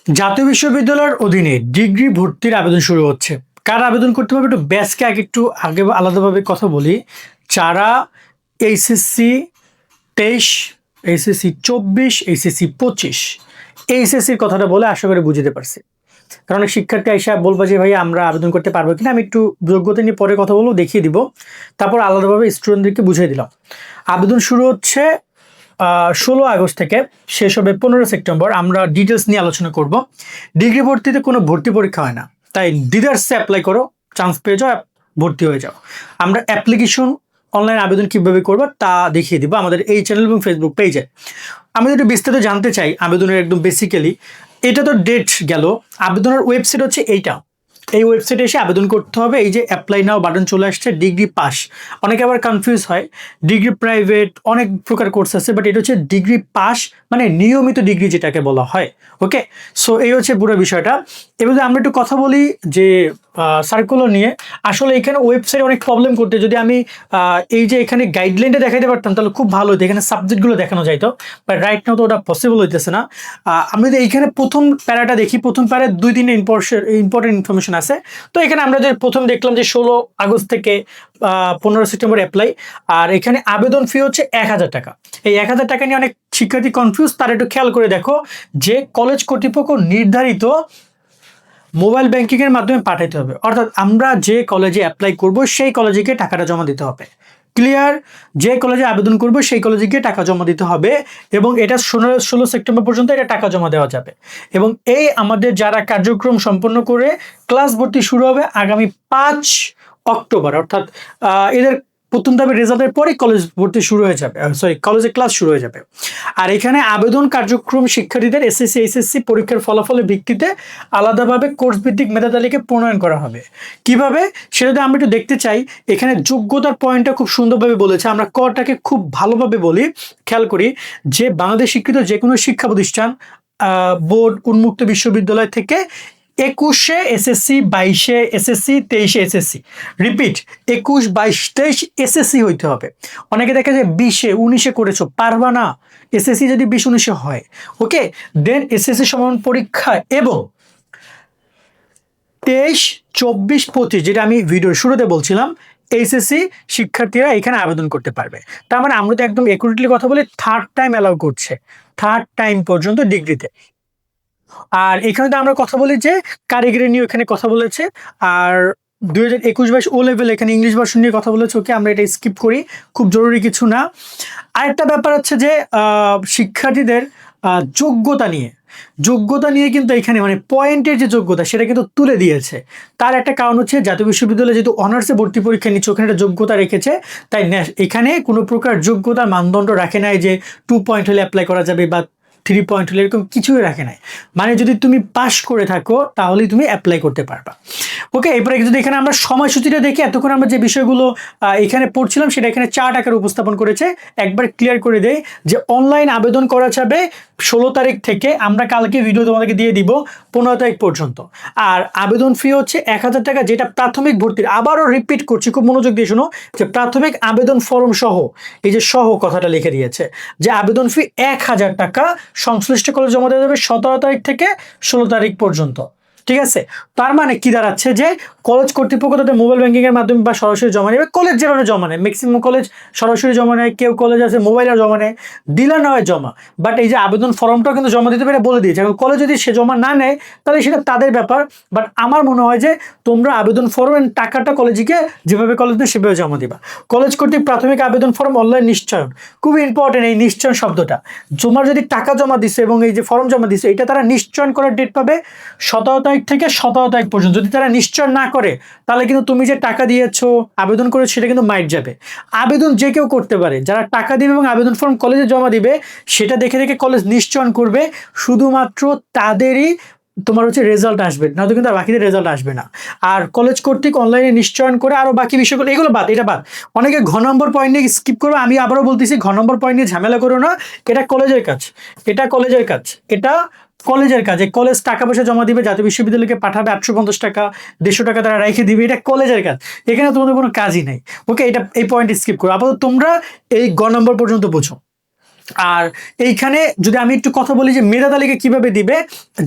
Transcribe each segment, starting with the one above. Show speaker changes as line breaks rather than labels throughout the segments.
জাতীয় বিশ্ববিদ্যালয়ের অধীনে ডিগ্রি ভর্তির আবেদন শুরু হচ্ছে। কারা আবেদন করতে পারবে একটু ব্যাচকে আগে আলাদাভাবে কথা বলি। যারা এইচএসসি 23, এইচএসসি 24, এইচএসসি 25, এইচএসসির কথাটা বলে আশা করি বুঝতে পারছি। কারণ অনেক শিক্ষার্থী আইসা বলবা যে ভাই আমরা আবেদন করতে পারবো কিনা, আমি একটু যোগ্যতা নিয়ে পরে কথা বলবো, দেখিয়ে দিব, তারপর আলাদাভাবে স্টুডেন্টদেরকে বুঝিয়ে দিলাম। আবেদন শুরু হচ্ছে 16 আগস্ট থেকে, শেষ হবে 15 সেপ্টেম্বর। আমরা ডিটেলস নিয়ে আলোচনা করব। ডিগ্রি ভর্তিতে কোনো ভর্তি পরীক্ষা হয় না, তাই ডিদার্সে অ্যাপ্লাই করো, চান্স পেয়ে যাও, ভর্তি হয়ে যাও। আমরা অ্যাপ্লিকেশন অনলাইন আবেদন কীভাবে করবো তা দেখিয়ে দিব আমাদের এই চ্যানেল এবং ফেসবুক পেজে। আমি যদি বিস্তারিত জানতে চাই আবেদনের একদম বেসিক্যালি, এটা তো ডেট গেল। আবেদনের ওয়েবসাইট হচ্ছে এইটা। এই ওয়েবসাইটে এসে আবেদন করতে হবে। এই যে অ্যাপ্লাই নাও বাটন চলে আসছে। ডিগ্রি পাস, অনেকে আবার কনফিউজ হয়, ডিগ্রি প্রাইভেট অনেক প্রকার কোর্স আছে, বাট এটা হচ্ছে ডিগ্রি পাস, মানে নিয়মিত ডিগ্রি যেটাকে বলা হয়। ওকে, সো এই হচ্ছে পুরো বিষয়টা। এবার আমরা একটু কথা বলি যে সার্কুলার নিয়ে। আসলে এখানে ওয়েবসাইটে অনেক প্রবলেম করতে, যদি আমি এই যে এখানে গাইডলাইনটা দেখাতে পারতাম তাহলে খুব ভালো হতো, এখানে সাবজেক্টগুলো দেখানো যাইতো, বাট রাইট নাও তো ওটা পসিবল হইতেছে না। আমি যদি এইখানে প্রথম প্যারাটা দেখি, প্রথম প্যারায় 2-3 ইম্পর্টেন্ট ইনফরমেশন আছে। তো এখানে আমরা যে প্রথম দেখলাম যে 16 আগস্ট থেকে 15 সেপ্টেম্বর অ্যাপ্লাই, আর এখানে আবেদন ফি হচ্ছে 1000 টাকা। এই 1000 টাকা নিয়ে অনেক শিক্ষার্থী কনফিউজ, তারা একটু খেয়াল করে দেখো যে কলেজ কর্তৃপক্ষ নির্ধারিত মোবাইল ব্যাংকিংয়ের মাধ্যমে পাঠাইতে হবে, অর্থাৎ আমরা যে কলেজে অ্যাপ্লাই করব সেই কলেজে গিয়ে টাকাটা জমা দিতে হবে। ক্লিয়ার? যে কলেজে আবেদন করব সেই কলেজে গিয়ে টাকা জমা দিতে হবে, এবং এটা 16 সেপ্টেম্বর পর্যন্ত এটা টাকা জমা দেওয়া যাবে। এবং এই আমাদের যারা কার্যক্রম সম্পন্ন করে ক্লাস ভর্তি শুরু হবে আগামী 5 অক্টোবর, অর্থাৎ এদের প্রথম ধাপে রেজাল্টের পরে কলেজ ভর্তি শুরু হয়ে যাবে, কলেজে ক্লাস শুরু হয়ে যাবে। আর এখানে আবেদন কার্যক্রম শিক্ষার্থীদের এসএসসি এইচএসসি পরীক্ষার ফলাফলের ভিত্তিতে আলাদাভাবে কোর্স ভিত্তিক মেধা তালিকা প্রণয়ন করা হবে। কিভাবে সেটা যদি আমরা একটু দেখতে চাই, এখানে যোগ্যতার পয়েন্টটা খুব সুন্দরভাবে বলেছে। আমরা কটাকে খুব ভালোভাবে বলি, খেয়াল করি যে বাংলাদেশ স্বীকৃত যে কোনো শিক্ষা প্রতিষ্ঠান, বোর্ড, উন্মুক্ত বিশ্ববিদ্যালয় থেকে 21-এ এসএসসি, 22-এ এসএসসি, 23-এ এসএসসি, রিপিট 21, 22, 23 এসএসসি হইতে হবে। অনেকে দেখে যে 20-এ 19-এ করেছো, পারবা না। এসএসসি যদি 20-19-এ হয়, ওকে, দেন এসএসসি সমান পরীক্ষা এবং 23, 24, 25, যেটা আমি ভিডিওর শুরুতে বলছিলাম, এইচএসসি শিক্ষার্থীরা এখানে আবেদন করতে পারবে। তার মানে আমরা তো একদম একুরেটলি কথা বলি, থার্ড টাইম অ্যালাউ করছে, থার্ড টাইম পর্যন্ত ডিগ্রিতে। আর এখানে তো আমরা কথা বলি যে কারিগরি নিয়ে এখানে কথা বলেছে, আর 2021-22 ও লেভেল এখানে ইংলিশ ভার্সন নিয়ে কথা বলেছে। ওকে, আমরা এটা স্কিপ করি, খুব জরুরি কিছু না। আরেকটা ব্যাপার হচ্ছে যে শিক্ষার্থীদের যোগ্যতা নিয়ে কিন্তু এখানে মানে পয়েন্টের যে যোগ্যতা সেটা কিন্তু তুলে দিয়েছে। তার একটা কারণ হচ্ছে জাতীয় বিশ্ববিদ্যালয়ে যেহেতু অনার্সে ভর্তি পরীক্ষা নিচ্ছে, ওখানে একটা যোগ্যতা রেখেছে, তাই এখানে কোনো প্রকার যোগ্যতার মানদণ্ড রাখে নাই যে 2 পয়েন্ট হলে অ্যাপ্লাই করা যাবে বা 3 পয়েন্ট হলে, এরকম কিছুই রাখে নাই। মানে যদি তুমি পাস করে থাকো তাহলেই তুমি অ্যাপ্লাই করতে পারবা। ওকে, এরপরে যদি এখানে আমরা সময়সূচিটা দেখি, এতক্ষণ আমরা যে বিষয়গুলো এখানে পড়ছিলাম সেটা এখানে চার্ট আকারে উপস্থাপন করেছে। একবার ক্লিয়ার করে দেই যে অনলাইন আবেদন করা যাবে 16 তারিখ থেকে, আমরা কালকে ভিডিও তোমাদেরকে দিয়ে দিব 15 তারিখ পর্যন্ত। আর আবেদন ফি হচ্ছে 1000 টাকা, যেটা প্রাথমিক ভর্তির। আবারও রিপিট করছি, খুব মনোযোগ দিয়ে শোনো, যে প্রাথমিক আবেদন ফর্ম সহ, এই যে সহ কথাটা লিখে দিয়েছে, যে আবেদন ফি 1000 টাকা সংশ্লিষ্ট কলেজে জমা দেওয়া যাবে 17 তারিখ থেকে 16 তারিখ পর্যন্ত। ঠিক আছে? তার মানে কি দাঁড়াচ্ছে যে কলেজ কর্তৃপক্ষ তাদের মোবাইল ব্যাংকিং এর মাধ্যমে বা সরাসরি জমা নেবে, কলেজ যেভাবে জমা নেয়, ম্যাক্সিমাম কলেজ সরাসরি জমা নেয়, কেউ কলেজ আছে মোবাইলে জমা নেয়, দিলে না হয় জমা। বাট এই যে আবেদন ফর্মটাও কিন্তু জমা দিতে পারে বলে দিয়েছে। এখন কলেজ যদি সে জমা না নেয় তাহলে সেটা তাদের ব্যাপার, বাট আমার মনে হয় যে তোমরা আবেদন ফর্ম এন্ড টাকাটা কলেজকে যেভাবে কলেজ দেয় সেভাবে জমা দিবা। কলেজ কর্তৃক প্রাথমিক আবেদন ফর্ম অনলাইন নিশ্চয়ন, খুবই ইম্পর্টেন্ট এই নিশ্চয়ন শব্দটা। তোমার যদি টাকা জমা দিছে এবং এই যে ফর্ম জমা দিছে, এটা তারা নিশ্চয়ন করার ডেট পাবে 17 তারিখ থেকে 17 তারিখ পর্যন্ত। যদি তারা নিশ্চয় না করে তাহলে কিন্তু তুমি যে টাকা দিয়েছো, আবেদন করে, সেটা কিন্তু মাইট যাবে। আবেদন যে কেউ করতে পারে, যারা টাকা দিবে এবং আবেদন ফর্ম কলেজে জমা দিবে, সেটা দেখে দেখে কলেজ নিশ্চয়ন করবে, শুধুমাত্র তাদেরই তোমার হচ্ছে রেজাল্ট আসবে, নয়তো কিন্তু বাকিদের রেজাল্ট আসবে না। আর কলেজ কর্তৃক অনলাইনে নিশ্চয়ন করে আরও বাকি বিষয়গুলো, এগুলো বাদ, এটা বাদ। অনেকে ঘ নম্বর পয়েন্ট নিয়ে স্কিপ করবে, আমি আবারও বলতেছি, ঘ নম্বর পয়েন্ট নিয়ে ঝামেলা করো না। এটা কলেজের কাজ, এটা কলেজের কাজ, এটা কলেজের কাজে। কলেজ টাকা পয়সা জমা দিবে, জাতীয় বিশ্ববিদ্যালয়কে পাঠাবে 850 টাকা, 150 টাকা তারা রেখে দিবে, এটা কলেজের কাজ। এখানে তোমাদের কোনো কাজই নেই। ওকে, এটা এই পয়েন্ট স্কিপ করো। আপাতত তোমরা এই গ নম্বর পর্যন্ত বোঝো। আর এইখানে যদি আমি একটু কথা বলি যে মেধা তালিকা কিভাবে দিবে,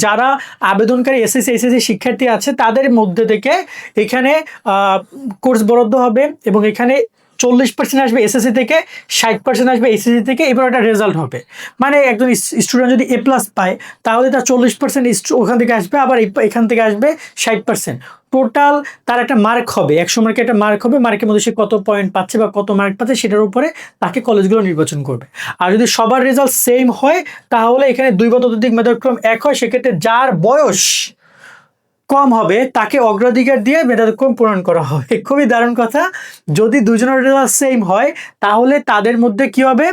যারা আবেদনকারী এসএসসি এইচএসসি শিক্ষার্থী আছে তাদের মধ্যে থেকে এখানে কোর্স বরাদ্দ হবে এবং এখানে 40% আসবে এসএসসি থেকে, 60% আসবে এইচএসসি থেকে। এবার একটা রেজাল্ট হবে, মানে একজন স্টুডেন্ট যদি এ প্লাস পায় তাহলে তার 40% ওখান থেকে আসবে, আবার এখান থেকে আসবে 60%। টোটাল তার একটা মার্ক হবে, 100 মার্কের একটা মার্ক হবে, মার্কের মধ্যে সে কত পয়েন্ট পাচ্ছে বা কত মার্ক পাচ্ছে সেটার উপরে তাকে কলেজগুলো নির্বাচন করবে। আর যদি সবার রেজাল্ট সেম হয় তাহলে এখানে 2 বা ততোধিক মেধাক্রম এক হয়, সেক্ষেত্রে যার বয়স কম হবে তাকে অগ্রাধিকার দিয়ে মেধাক্রম পূরণ করা হবে। খুবই দারুণ কথা। যদি দুজনের রেজাল্ট সেম হয় তাহলে তাদের মধ্যে কি হবে,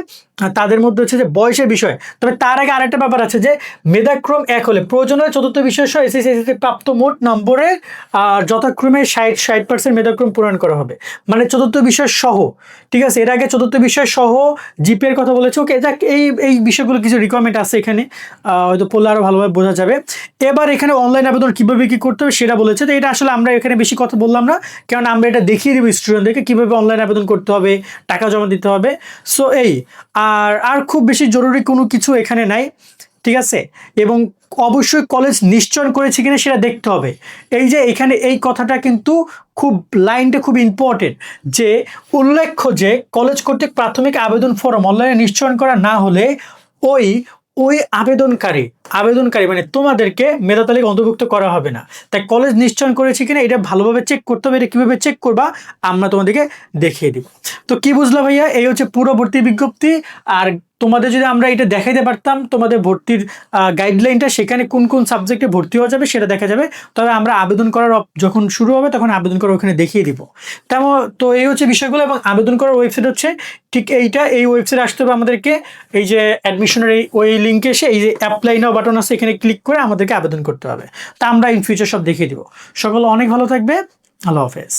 তাদের মধ্যে হচ্ছে যে বয়সের বিষয়। তবে তার আগে আরেকটা ব্যাপার আছে যে মেধাক্রম এক হলে প্রয়োজনীয় চতুর্থ বিষয় সহ এসএসসি প্রাপ্ত মোট নম্বরের যথাক্রমে 60% মেধাক্রম পূরণ করা হবে, মানে চতুর্থ বিষয় সহ। ঠিক আছে, এর আগে চতুর্থ বিষয় সহ জিপিএর কথা বলেছে। ওকে, যাক এই বিষয়গুলো কিছু রিকোয়ারমেন্ট আছে এখানে, হয়তো পড়লে আরও ভালোভাবে বোঝা যাবে। এবার এখানে অনলাইন আবেদন কীভাবে কী করতে হবে সেটা বলেছে। তো এটা আসলে আমরা এখানে বেশি কথা বললাম না, কারণ আমরা এটা দেখিয়ে দেবো স্টুডেন্টদেরকে কীভাবে অনলাইন আবেদন করতে হবে, টাকা জমা দিতে হবে। সো এই আর খুব বেশি জরুরি কোনো কিছু এখানে নাই, ঠিক আছে। এবং অবশ্যই কলেজ নিশ্চয়ন করেছে কিনা সেটা দেখতে হবে। এই যে এখানে এই কথাটা কিন্তু খুব, লাইনটা খুব ইম্পর্টেন্ট, যে উল্লেখ্য যে কলেজ কর্তৃক প্রাথমিক আবেদন ফর্ম অনলাইনে নিশ্চয়ন করা না হলে ওই ওই আবেদনকারী মানে তোমাদেরকে মেধা তালিকা অন্তর্ভুক্ত করা হবে না। তাই কলেজ নিশ্চয়ন করেছে কিনা এটা ভালোভাবে চেক করতে হবে। এটা কীভাবে চেক করবা আমরা তোমাদেরকে দেখিয়ে দিব। তো কি বুঝলা ভাইয়া, এই হচ্ছে পুরো ভর্তি বিজ্ঞপ্তি। আর তোমাদের যদি আমরা এটা দেখাইতে পারতাম তোমাদের ভর্তির গাইডলাইনটা, সেখানে কোন কোন সাবজেক্টে ভর্তি হওয়া যাবে সেটা দেখা যাবে। তবে আমরা আবেদন করার যখন শুরু হবে তখন আবেদন করার ওখানে দেখিয়ে দিব। তেমন তো এই হচ্ছে বিষয়গুলো। এবং আবেদন করার ওয়েবসাইট হচ্ছে ঠিক এইটা, এই ওয়েবসাইটে আসতে হবে আমাদেরকে। এই যে অ্যাডমিশনের ওই লিঙ্কে এসে এই যে অ্যাপ্লাই নাও বাটন আছে এখানে ক্লিক করে আমাদেরকে আবেদন করতে হবে। তা আমরা ইন ফিউচার সব দেখিয়ে দিব। সকলে অনেক ভালো থাকবে। আল্লাহ হাফেজ।